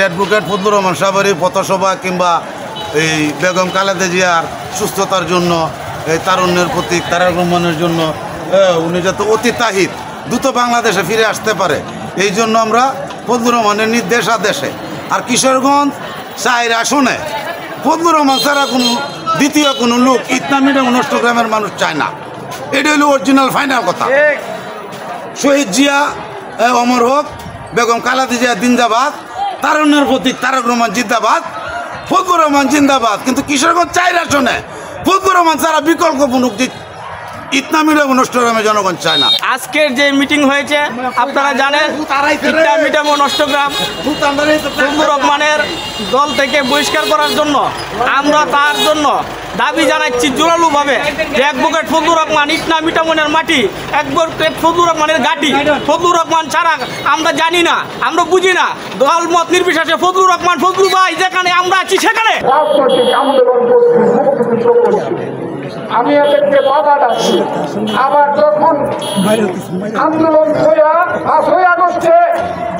Advocate Fazlur Rahman সাহেবের পথসভা কিংবা এই বেগম খালেদা জিয়ার সুস্থতার জন্য, এই তারুণ্যের প্রতীক তারেক রহমানের জন্য উনি যাতে অতি তাহিত দ্রুত বাংলাদেশে ফিরে আসতে পারে, এই জন্য আমরা ফজলুর রহমানের নির্দেশ আদেশে আর কিশোরগঞ্জ 4 আসনে ফজলুর রহমান ছাড়া কোনো দ্বিতীয় কোনো লোক ইতনামিটা 19 গ্রামের মানুষ চায় না। এটা হলো অরিজিনাল ফাইনাল কথা। শহীদ জিয়া অমর হোক, বেগম খালেদা জিয়া জিন্দাবাদ, তারুণ্যের প্রতীক তারেক রহমান জিন্দাবাদ, ফজলুর রহমান জিন্দাবাদ। কিন্তু কিশোরগঞ্জ 4 আসনে ফজলুর রহমান ছাড়া বিকল্প কোনো ইতনামিটা 19 গ্রামের জনগণ চায় না। আজকের যে মিটিং হয়েছে আপনারা জানেন, ইতনামিটা 19 গ্রাম ফজলুর রহমানের দল থেকে বহিষ্কার করার জন্য আমরা তার জন্য দাবি জানাচ্ছি জোরালোভাবে যে অ্যাডভোকেট ফজলুর রহমান ইতনামিটামনের মাটি, অ্যাডভোকেট ফজলুর রহমানের ঘাঁটি। ফজলুর রহমান ছাড়া আমরা জানি না, আমরা বুঝি না, দলমত নির্বিশেষে ফজলুর রহমান, ফজলু ভাই যেখানে আমরা আছি সেখানে আমি এদেরকে বাধা ডাকছি। আবার যখন আন্দোলন 5 আগস্টে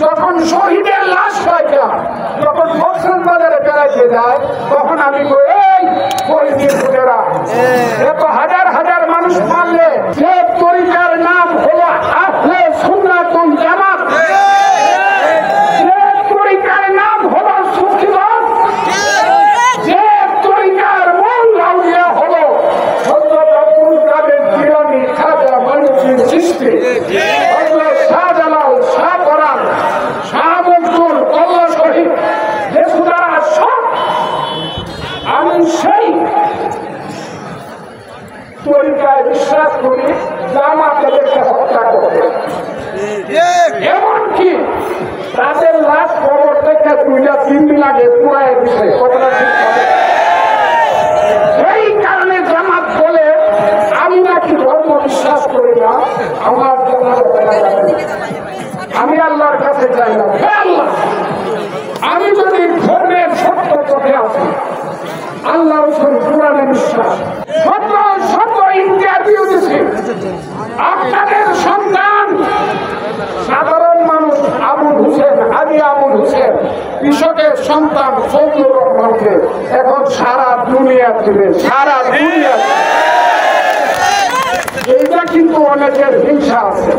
যখন শহীদের লাশ পাইয়া যখন বক্সন বাজারে বেড়াইতে যায়, তখন আমি এত হাজার হাজার মানুষ মারলে যে তরিকার নাম হলো আহলে সুন্নাত ওয়াল জামাত, যে তরিকার নাম হলো সুফিবাদ, যে তরিকার মূল আউলিয়া হলো হযরত আব্দুল কাদের জিলানী, খাজা মঈনুদ্দিন চিশতি, হযরত শাহজালাল, শাহ পরাণ, শাহ মখদুম, কল্লা শহীদ, যে সুদারা সব আমি সেই তরিকায় বিশ্বাস করি জামাতকে হত্যা করে। এমনকি তাদের লাশ খবর থেকে 2-3 দিন আগে পুরাই দিচ্ছে। সেই কারণে জামাত বলে আমি নাকি ধর্ম বিশ্বাস করি না, আমার জামাত আমি আল্লাহর কাছে চাই না। আল্লাহ, আমি যদি ধর্মের সত্য পথে আছি, আল্লাহ রসুল কোরআনে বিশ্বাস, শত ইন্টারভিউ দিচ্ছি, আপনাদের সন্তান সাধারণ মানুষ আবুল হোসেন, আলী আবুল হোসেন, কৃষকের সন্তান ফজলুর রহমানকে এখন সারা দুনিয়া দিবে, সারা দুনিয়া। এইটা কিন্তু অনেকের হিংসা আছে।